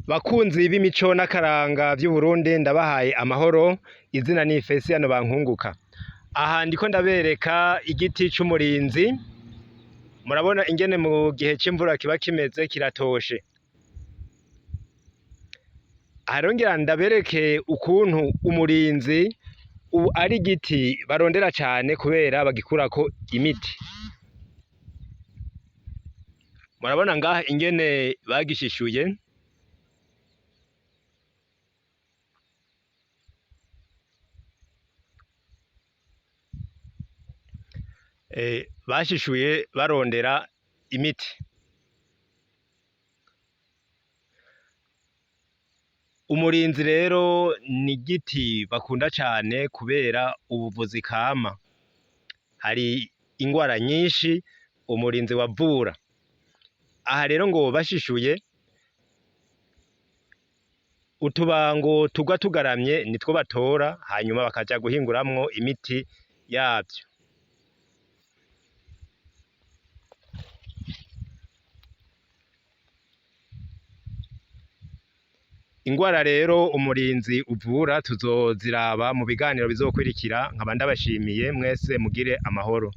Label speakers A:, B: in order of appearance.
A: Bakunzi b'imico n'akaranga vy'Uburundi ndabahaye amahoro, izina ni Fesiyano Bankunguka. Aha ndiko ndabereka igiti c'umurinzi, murabona ingene mu gihe c'imvura kiba kimeze kiratoshe. Aha rero ngira ndabereke ukuntu umurinzi ari igiti barondera cane kubera bagikurako imiti. Murabona ngaha ingene bagishishuye. Bashishuye barondera imiti. Umurinzi rero ni igiti bakunda cane kubera ubuvuzi kama. Hari ingwara nyinshi umurinzi wavura. Aha rero ngo bashishuye utubango tugwa tugaramye nitwo batora, hanyuma bakaja guhinguramwo imiti yavyo. Ingwara rero umurinzi uvura tuzoziraba mu biganiro bizokurikira, nkaba ndabashimiye mwese mugire amahoro.